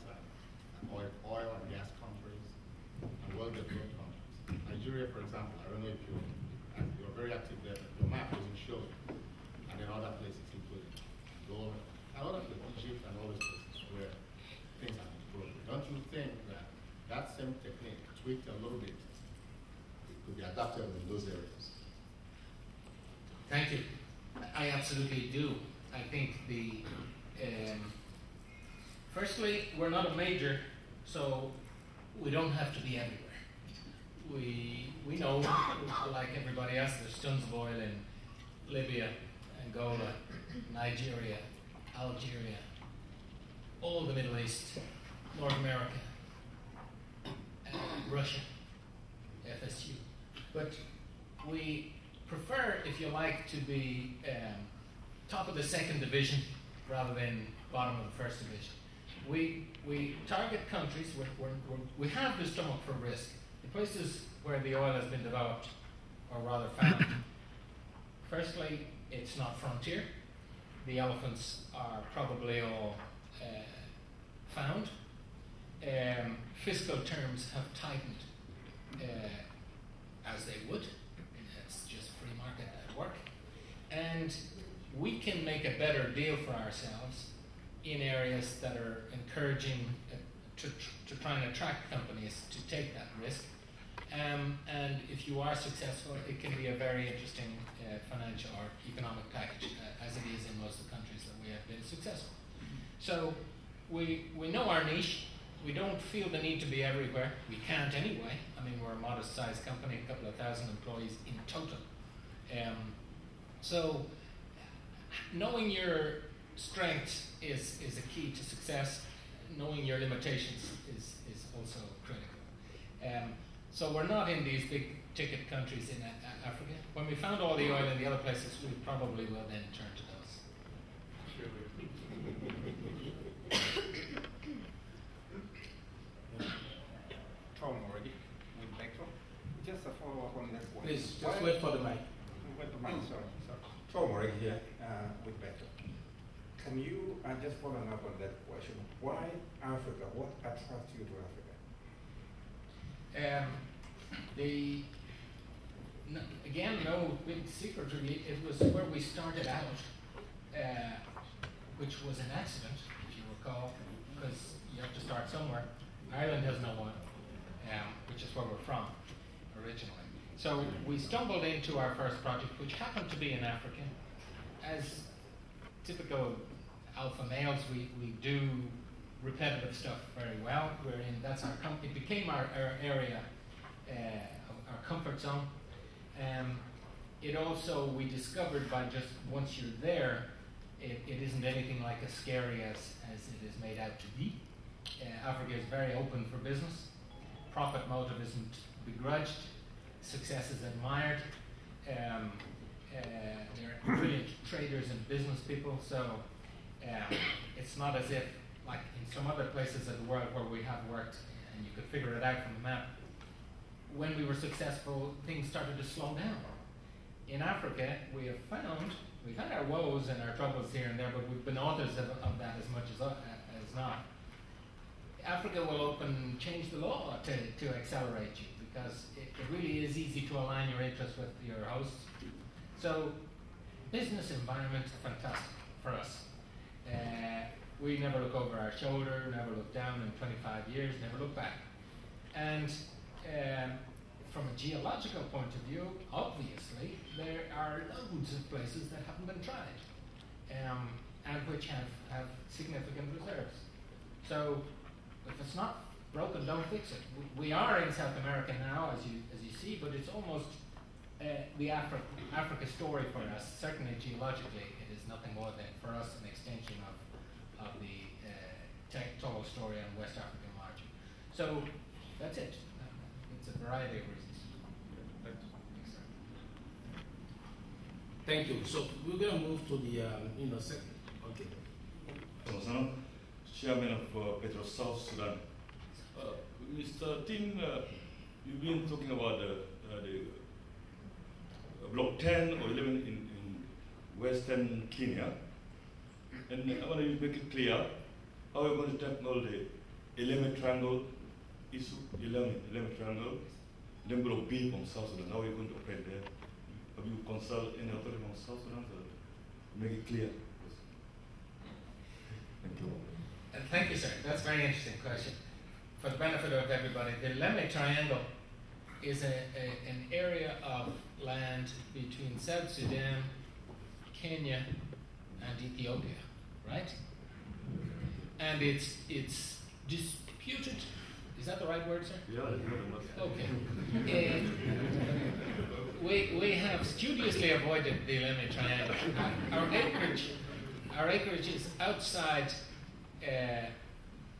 and oil and gas countries and well-developed countries? Nigeria, for example, I don't know if you're very active there, but your map doesn't show it. And then other places, including Gold, and other places, Egypt and all those places where things have improved. Don't you think that same technique, tweaked a little bit, could be adapted in those areas? Thank you. I absolutely do. I think firstly, we're not a major, so we don't have to be everywhere. we know, like everybody else, there's tons of oil in Libya, Angola, Nigeria, Algeria, all the Middle East, North America, Russia, FSU. But we prefer, if you like, to be top of the second division rather than bottom of the first division. We target countries where we have the stomach for risk. The places where the oil has been developed, or rather found. Firstly, it's not frontier. The elephants are probably all found. Fiscal terms have tightened as they would. It's just free market at work. And we can make a better deal for ourselves in areas that are encouraging to try and attract companies to take that risk. And if you are successful, it can be a very interesting financial or economic package, as it is in most of the countries that we have been successful. So we know our niche. We don't feel the need to be everywhere. We can't anyway. I mean, we're a modest-sized company, a couple of thousand employees in total. So knowing your strengths is a key to success. Knowing your limitations is also critical. So we're not in these big ticket countries in Africa. When we found all the oil in the other places, we probably will then turn to those. Tom already with Vector. Just a follow-up on that one. Please, just wait for the mic. Wait for the mic, sorry. Tom already here with Vector. Can you, just following up on that question, why Africa? What attracts you to Africa? Again, no big secret really. It was where we started out, which was an accident, if you recall, because you have to start somewhere. Ireland has no oil, which is where we're from originally. So we stumbled into our first project, which happened to be in Africa. As typical alpha males, we do repetitive stuff very well. That's our it became our area, our comfort zone. It also, we discovered by just once you're there, it isn't anything like as scary as it is made out to be. Africa is very open for business. Profit motive isn't begrudged. Success is admired. They're brilliant traders and business people, so it's not as if, like in some other places of the world where we have worked and you could figure it out from the map, when we were successful, things started to slow down. In Africa, we have found, we've had our woes and our troubles here and there, but we've been authors of that as much as not. Africa will change the law to accelerate you, because it really is easy to align your interests with your hosts. So, business environment is fantastic for us. We never look over our shoulder, never look down in 25 years, never look back. And from a geological point of view, obviously, there are loads of places that haven't been tried, and which have significant reserves. So, if it's not broken, don't fix it. We are in South America now, as you see, but it's almost the Africa story for us. Certainly geologically, it is nothing more than, for us, an extension of the total story on West African margin. So that's it. It's a variety of reasons. Thank you. So we're going to move to the second. Okay. Sub-Saharan, Chairman of Petro South Sudan. Mr. Tim, you've been talking about the Block 10 or 11 in Western Kenya, and I want to make it clear how we're going to tackle the 11 triangle issue, 11 triangle, then Block B from South Sudan. How are you going to operate there? Have you consulted any authority from South Sudan to make it clear? Thank you. Thank you, sir. That's a very interesting question. For the benefit of everybody, the Lemme Triangle is an area of land between South Sudan, Kenya, and Ethiopia, right? And it's disputed Is that the right word, sir? Yeah, that's what I must say. Okay. We have studiously avoided the Lemmy Triangle. Our acreage is outside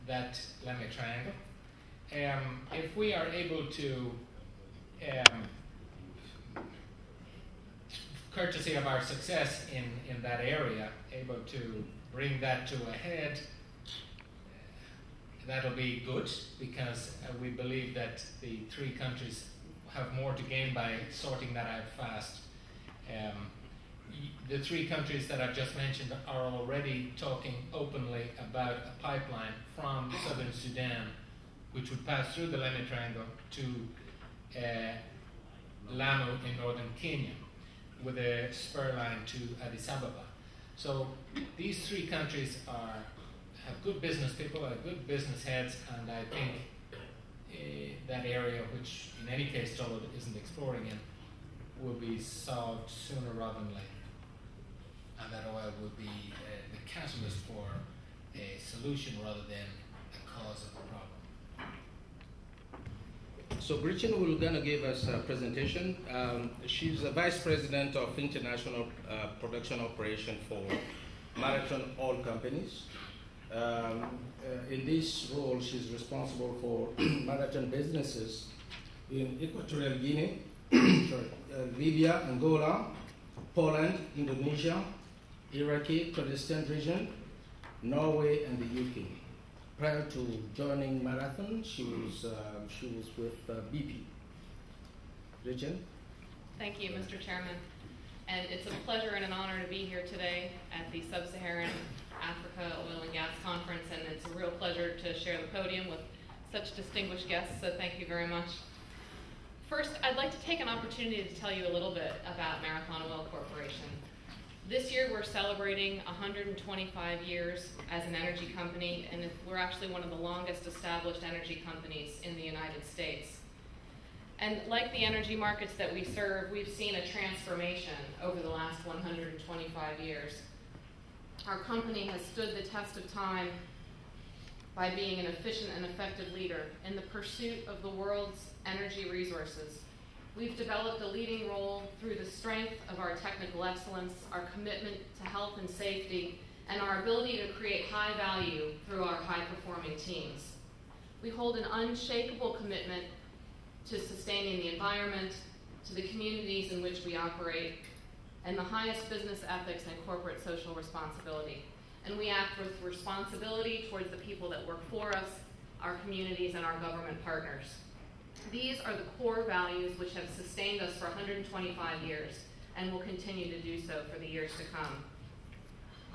that Lemmy Triangle. If we are able to, courtesy of our success in that area, able to bring that to a head, that'll be good, because we believe that the three countries have more to gain by sorting that out fast. The three countries that I've just mentioned are already talking openly about a pipeline from southern Sudan, which would pass through the Lemmy Triangle to Lamu in northern Kenya, with a spur line to Addis Ababa. So these three countries have good business people, have good business heads, and I think that area, which in any case Tullow isn't exploring in, will be solved sooner rather than later. And that oil will be the catalyst for a solution rather than a cause of the problem. So Gretchen will gonna give us a presentation. She's the Vice President of International Production Operation for Marathon Oil Companies. In this role, she's responsible for Marathon businesses in Equatorial Guinea, Libya, Angola, Poland, Indonesia, Iraqi Kurdistan region, Norway, and the UK. Prior to joining Marathon, she was with BP. Gretchen? Thank you, Mr. Chairman. And it's a pleasure and an honor to be here today at the Sub-Saharan Africa Oil and Gas Conference, and it's a real pleasure to share the podium with such distinguished guests, so thank you very much. First, I'd like to take an opportunity to tell you a little bit about Marathon Oil Corporation. This year we're celebrating 125 years as an energy company, and we're actually one of the longest established energy companies in the United States. And like the energy markets that we serve, we've seen a transformation over the last 125 years. Our company has stood the test of time by being an efficient and effective leader in the pursuit of the world's energy resources. We've developed a leading role through the strength of our technical excellence, our commitment to health and safety, and our ability to create high value through our high-performing teams. We hold an unshakable commitment to sustaining the environment, to the communities in which we operate, and the highest business ethics and corporate social responsibility. And we act with responsibility towards the people that work for us, our communities, and our government partners. These are the core values which have sustained us for 125 years and will continue to do so for the years to come.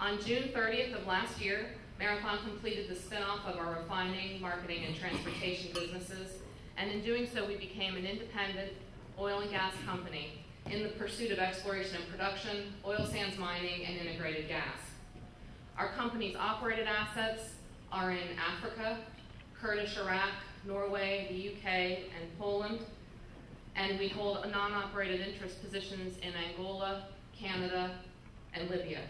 On June 30th of last year, Marathon completed the spin-off of our refining, marketing, and transportation businesses, and in doing so we became an independent oil and gas company in the pursuit of exploration and production, oil sands mining, and integrated gas. Our company's operated assets are in Africa, Kurdish Iraq, Norway, the UK, and Poland, and we hold non-operated interest positions in Angola, Canada, and Libya.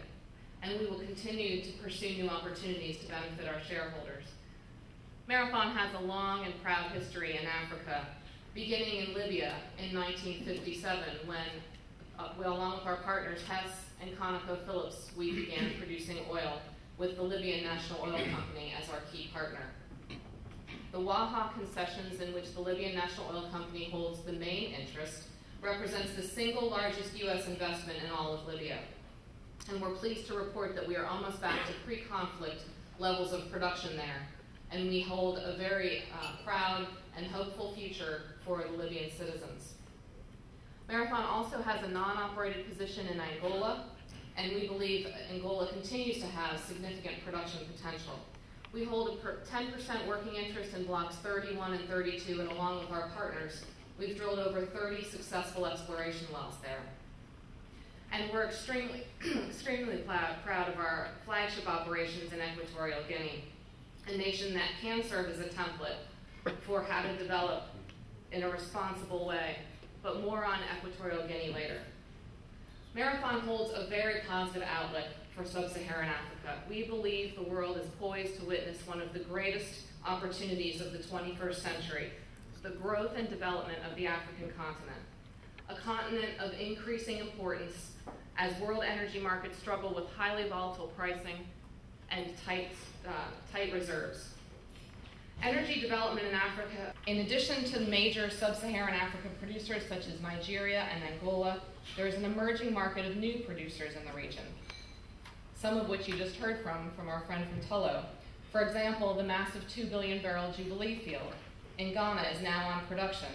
And we will continue to pursue new opportunities to benefit our shareholders. Marathon has a long and proud history in Africa, beginning in Libya in 1957 when, along with our partners Hess and ConocoPhillips, we began producing oil with the Libyan National Oil Company as our key partner. The Waha concessions, in which the Libyan National Oil Company holds the main interest, represents the single largest U.S. investment in all of Libya. And we're pleased to report that we are almost back to pre-conflict levels of production there. And we hold a very proud and hopeful future for the Libyan citizens. Marathon also has a non-operated position in Angola, and we believe Angola continues to have significant production potential. We hold a 10% working interest in blocks 31 and 32, and along with our partners, we've drilled over 30 successful exploration wells there. And we're extremely proud of our flagship operations in Equatorial Guinea, a nation that can serve as a template for how to develop in a responsible way, but more on Equatorial Guinea later. Marathon holds a very positive outlook for Sub-Saharan Africa. We believe the world is poised to witness one of the greatest opportunities of the 21st century, the growth and development of the African continent, a continent of increasing importance as world energy markets struggle with highly volatile pricing and tight reserves. Energy development in Africa, in addition to major sub-Saharan African producers such as Nigeria and Angola, there is an emerging market of new producers in the region, some of which you just heard from our friend from Tullow. For example, the massive 2 billion barrel Jubilee field in Ghana is now on production,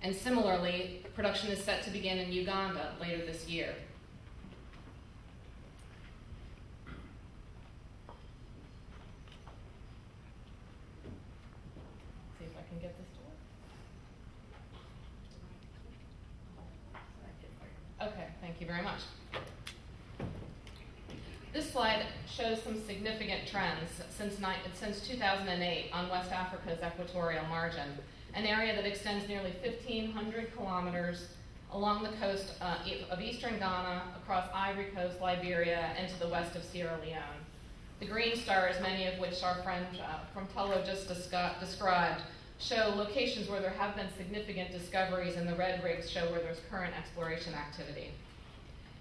and similarly, production is set to begin in Uganda later this year. See if I can get this to work. Okay, thank you very much. This slide shows some significant trends since 2008 on West Africa's equatorial margin, an area that extends nearly 1,500 kilometers along the coast of eastern Ghana, across Ivory Coast, Liberia, and to the west of Sierra Leone. The green stars, many of which our friend from Tullow just described, show locations where there have been significant discoveries, and the red rigs show where there's current exploration activity.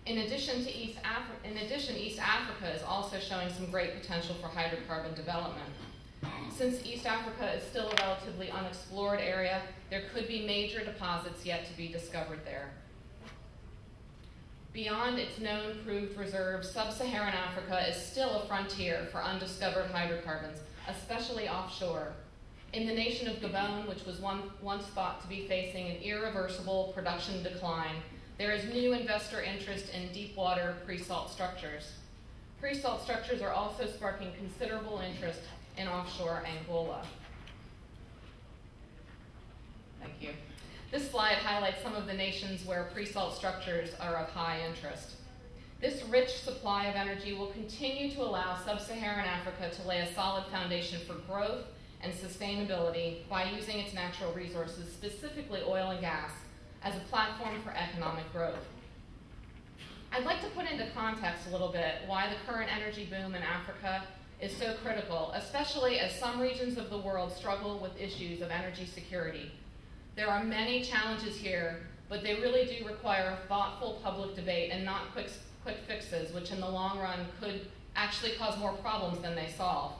In addition, East Africa is also showing some great potential for hydrocarbon development. Since East Africa is still a relatively unexplored area, there could be major deposits yet to be discovered there. Beyond its known proved reserves, Sub-Saharan Africa is still a frontier for undiscovered hydrocarbons, especially offshore. In the nation of Gabon, which was once thought to be facing an irreversible production decline, there is new investor interest in deep-water pre-salt structures. Pre-salt structures are also sparking considerable interest in offshore Angola. Thank you. This slide highlights some of the nations where pre-salt structures are of high interest. This rich supply of energy will continue to allow Sub-Saharan Africa to lay a solid foundation for growth and sustainability by using its natural resources, specifically oil and gas, as a platform for economic growth. I'd like to put into context a little bit why the current energy boom in Africa is so critical, especially as some regions of the world struggle with issues of energy security. There are many challenges here, but they really do require thoughtful public debate and not quick fixes, which in the long run could actually cause more problems than they solve.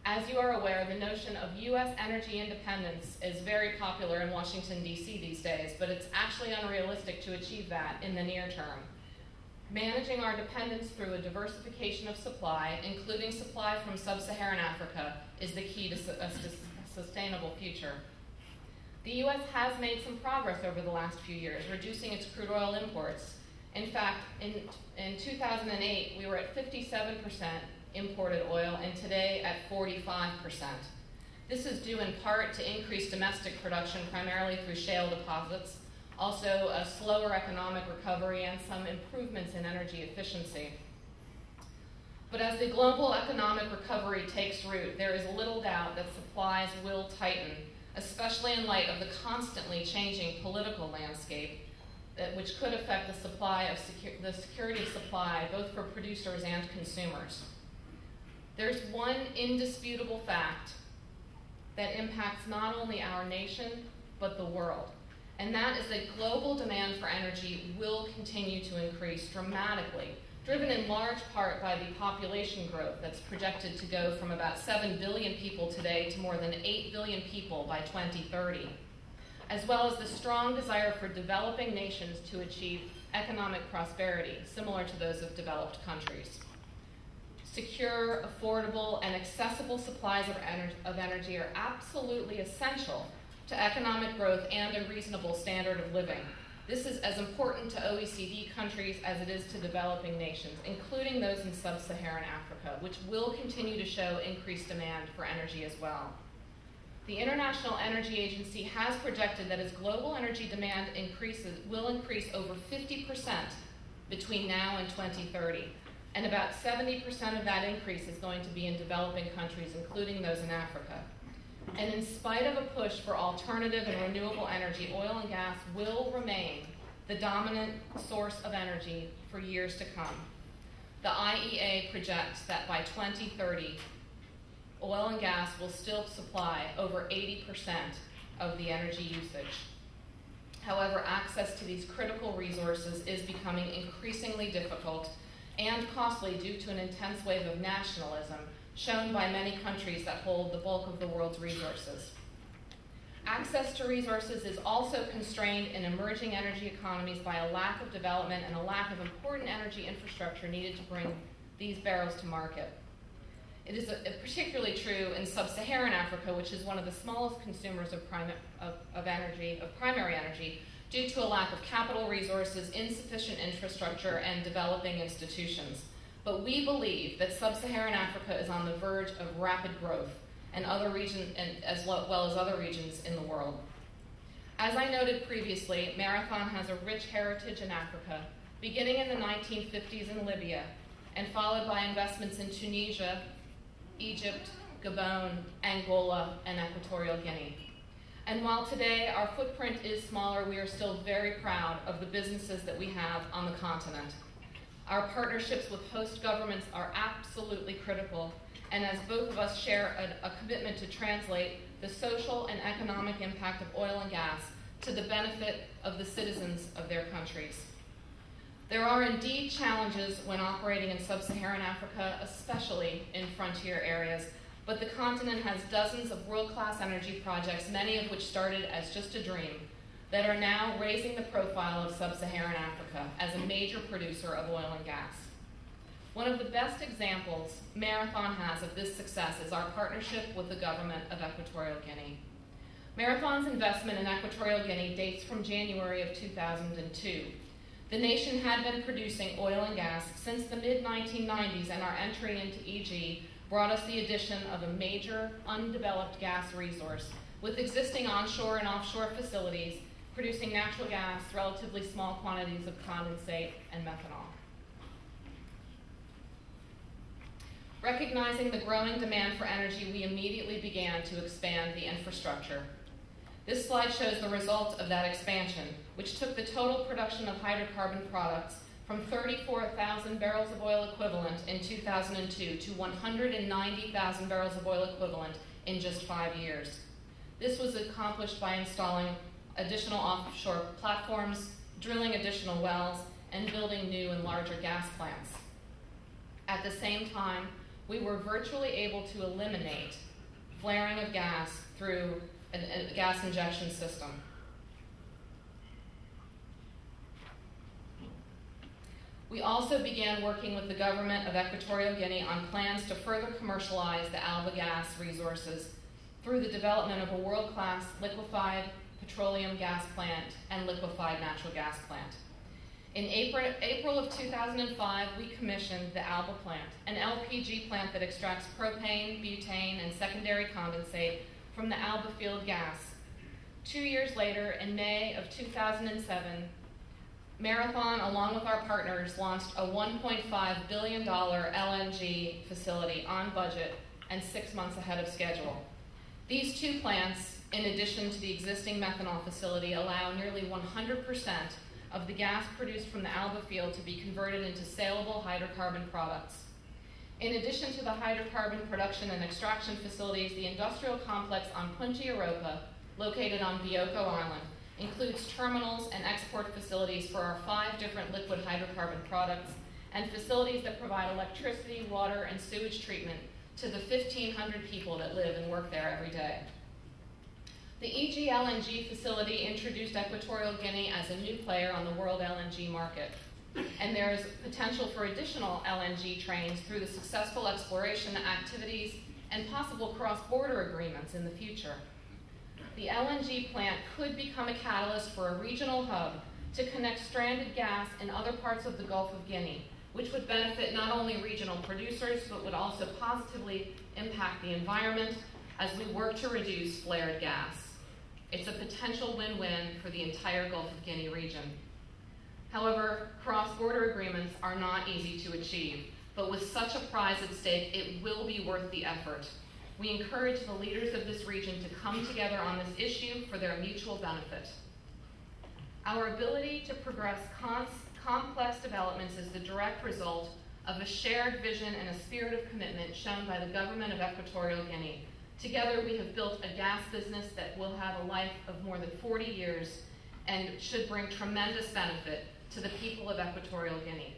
As you are aware, the notion of U.S. energy independence is very popular in Washington, D.C. these days, but it's actually unrealistic to achieve that in the near term. Managing our dependence through a diversification of supply, including supply from Sub-Saharan Africa, is the key to a sustainable future. The U.S. has made some progress over the last few years, reducing its crude oil imports. In fact, in 2008, we were at 57% imported oil, and today at 45%. This is due in part to increased domestic production, primarily through shale deposits, also a slower economic recovery, and some improvements in energy efficiency. But as the global economic recovery takes root, there is little doubt that supplies will tighten, especially in light of the constantly changing political landscape, which could affect the security of supply, both for producers and consumers. There's one indisputable fact that impacts not only our nation, but the world. And that is that global demand for energy will continue to increase dramatically, driven in large part by the population growth that's projected to go from about 7 billion people today to more than 8 billion people by 2030, as well as the strong desire for developing nations to achieve economic prosperity, similar to those of developed countries. Secure, affordable, and accessible supplies of energy are absolutely essential to economic growth and a reasonable standard of living. This is as important to OECD countries as it is to developing nations, including those in Sub-Saharan Africa, which will continue to show increased demand for energy as well. The International Energy Agency has projected that as global energy demand will increase over 50% between now and 2030. And about 70% of that increase is going to be in developing countries, including those in Africa. And in spite of a push for alternative and renewable energy, oil and gas will remain the dominant source of energy for years to come. The IEA projects that by 2030, oil and gas will still supply over 80% of the energy usage. However, access to these critical resources is becoming increasingly difficult and costly due to an intense wave of nationalism shown by many countries that hold the bulk of the world's resources. Access to resources is also constrained in emerging energy economies by a lack of development and a lack of important energy infrastructure needed to bring these barrels to market. It is particularly true in Sub-Saharan Africa, which is one of the smallest consumers of primary energy, due to a lack of capital resources, insufficient infrastructure, and developing institutions. But we believe that Sub-Saharan Africa is on the verge of rapid growth, and other regions, as well as other regions in the world. As I noted previously, Marathon has a rich heritage in Africa, beginning in the 1950s in Libya, and followed by investments in Tunisia, Egypt, Gabon, Angola, and Equatorial Guinea. And while today our footprint is smaller, we are still very proud of the businesses that we have on the continent. Our partnerships with host governments are absolutely critical, and as both of us share a commitment to translate the social and economic impact of oil and gas to the benefit of the citizens of their countries. There are indeed challenges when operating in Sub-Saharan Africa, especially in frontier areas, but the continent has dozens of world-class energy projects, many of which started as just a dream, that are now raising the profile of Sub-Saharan Africa as a major producer of oil and gas. One of the best examples Marathon has of this success is our partnership with the government of Equatorial Guinea. Marathon's investment in Equatorial Guinea dates from January of 2002. The nation had been producing oil and gas since the mid-1990s, and our entry into EG brought us the addition of a major undeveloped gas resource with existing onshore and offshore facilities producing natural gas, relatively small quantities of condensate, and methanol. Recognizing the growing demand for energy, we immediately began to expand the infrastructure. This slide shows the result of that expansion, which took the total production of hydrocarbon products from 34,000 barrels of oil equivalent in 2002 to 190,000 barrels of oil equivalent in just 5 years. This was accomplished by installing additional offshore platforms, drilling additional wells, and building new and larger gas plants. At the same time, we were virtually able to eliminate flaring of gas through a gas injection system. We also began working with the government of Equatorial Guinea on plans to further commercialize the Alba gas resources through the development of a world-class liquefied petroleum gas plant and liquefied natural gas plant. In April of 2005, we commissioned the Alba plant, an LPG plant that extracts propane, butane, and secondary condensate from the Alba field gas. 2 years later, in May of 2007, Marathon, along with our partners, launched a $1.5 billion LNG facility on budget and 6 months ahead of schedule. These two plants, in addition to the existing methanol facility, allow nearly 100% of the gas produced from the Alba field to be converted into saleable hydrocarbon products. In addition to the hydrocarbon production and extraction facilities, the industrial complex on Punta Europa, located on Bioko Island, includes terminals and export facilities for our 5 different liquid hydrocarbon products and facilities that provide electricity, water, and sewage treatment to the 1,500 people that live and work there every day. The EG LNG facility introduced Equatorial Guinea as a new player on the world LNG market, and there is potential for additional LNG trains through the successful exploration activities and possible cross-border agreements in the future. The LNG plant could become a catalyst for a regional hub to connect stranded gas in other parts of the Gulf of Guinea, which would benefit not only regional producers, but would also positively impact the environment as we work to reduce flared gas. It's a potential win-win for the entire Gulf of Guinea region. However, cross-border agreements are not easy to achieve, but with such a prize at stake, it will be worth the effort. We encourage the leaders of this region to come together on this issue for their mutual benefit. Our ability to progress complex developments is the direct result of a shared vision and a spirit of commitment shown by the government of Equatorial Guinea. Together, we have built a gas business that will have a life of more than 40 years and should bring tremendous benefit to the people of Equatorial Guinea.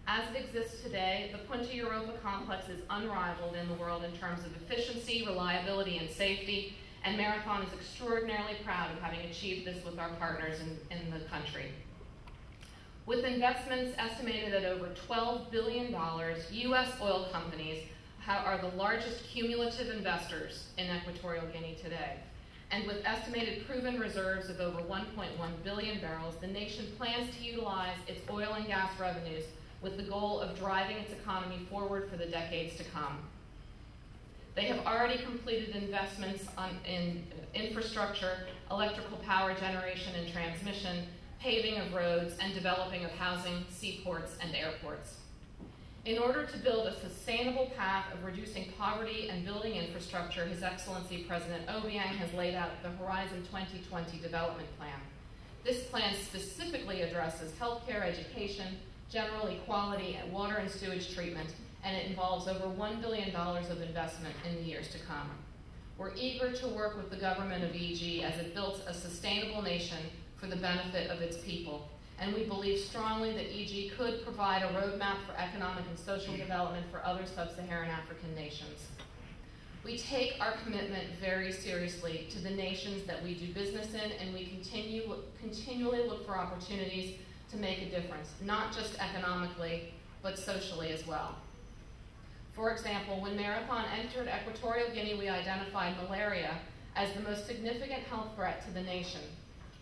As it exists today, the Punta Europa complex is unrivaled in the world in terms of efficiency, reliability, and safety, and Marathon is extraordinarily proud of having achieved this with our partners in the country. With investments estimated at over $12 billion, U.S. oil companies are the largest cumulative investors in Equatorial Guinea today. And with estimated proven reserves of over 1.1 billion barrels, the nation plans to utilize its oil and gas revenues with the goal of driving its economy forward for the decades to come. They have already completed investments in infrastructure, electrical power generation and transmission, paving of roads, and developing of housing, seaports, and airports. In order to build a sustainable path of reducing poverty and building infrastructure, His Excellency President Obiang has laid out the Horizon 2020 development plan. This plan specifically addresses healthcare, education, general equality, and water and sewage treatment, and it involves over $1 billion of investment in the years to come. We're eager to work with the government of EG as it builds a sustainable nation for the benefit of its people. And we believe strongly that EG could provide a roadmap for economic and social development for other sub-Saharan African nations. We take our commitment very seriously to the nations that we do business in, and we continually look for opportunities to make a difference, not just economically, but socially as well. For example, when Marathon entered Equatorial Guinea, we identified malaria as the most significant health threat to the nation.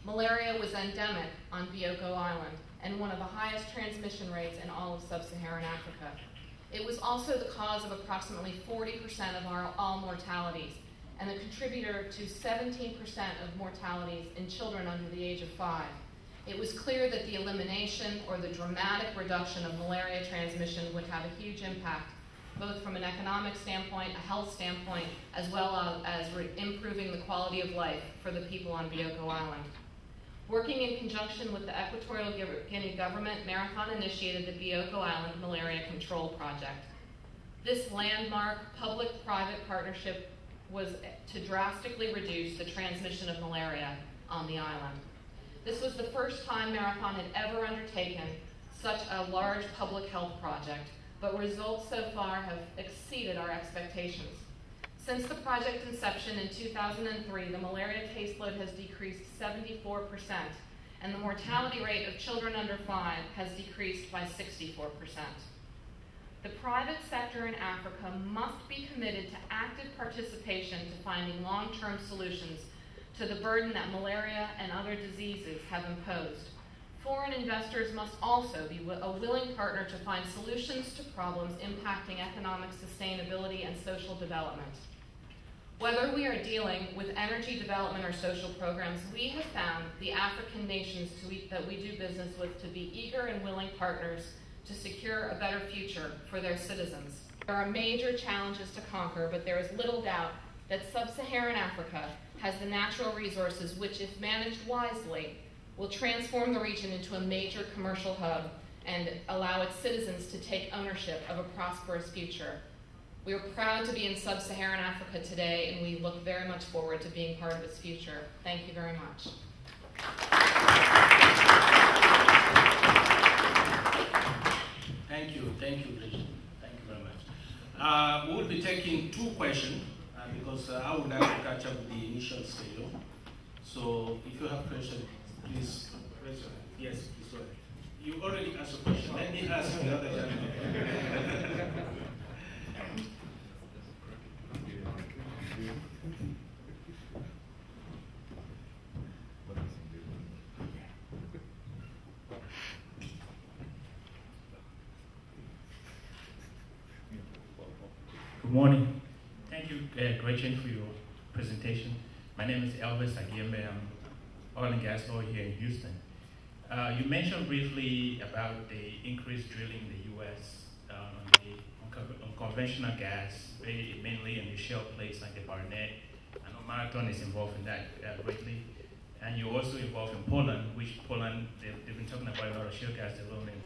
Malaria was endemic on Bioko Island and one of the highest transmission rates in all of sub-Saharan Africa. It was also the cause of approximately 40% of all mortalities and a contributor to 17% of mortalities in children under the age of 5. It was clear that the elimination or the dramatic reduction of malaria transmission would have a huge impact, both from an economic standpoint, a health standpoint, as well as improving the quality of life for the people on Bioko Island. Working in conjunction with the Equatorial Guinea government, Marathon initiated the Bioko Island Malaria Control Project. This landmark public-private partnership was to drastically reduce the transmission of malaria on the island. This was the first time Marathon had ever undertaken such a large public health project, but results so far have exceeded our expectations. Since the project inception in 2003, the malaria caseload has decreased 74%, and the mortality rate of children under 5 has decreased by 64%. The private sector in Africa must be committed to active participation to finding long-term solutions to the burden that malaria and other diseases have imposed. Foreign investors must also be a willing partner to find solutions to problems impacting economic sustainability and social development. Whether we are dealing with energy development or social programs, we have found the African nations that we do business with to be eager and willing partners to secure a better future for their citizens. There are major challenges to conquer, but there is little doubt that sub-Saharan Africa has the natural resources which, if managed wisely, will transform the region into a major commercial hub and allow its citizens to take ownership of a prosperous future. We are proud to be in sub-Saharan Africa today, and we look very much forward to being part of its future. Thank you very much. Thank you, Bridget. Thank you very much. We will be taking 2 questions because I would like to catch up with the initial schedule. So if you have questions, please raise your hand. Yes, please go ahead. You already asked a question. Let me ask the other gentleman. Good morning. Thank you, Gretchen, for your presentation. My name is Elvis Agiembe. I'm oil and gas lawyer here in Houston. You mentioned briefly about the increased drilling in the U.S. On conventional gas, mainly in the shale plays like the Barnett. I know Marathon is involved in that greatly. And you're also involved in Poland, which Poland, they've been talking about a lot of shale gas development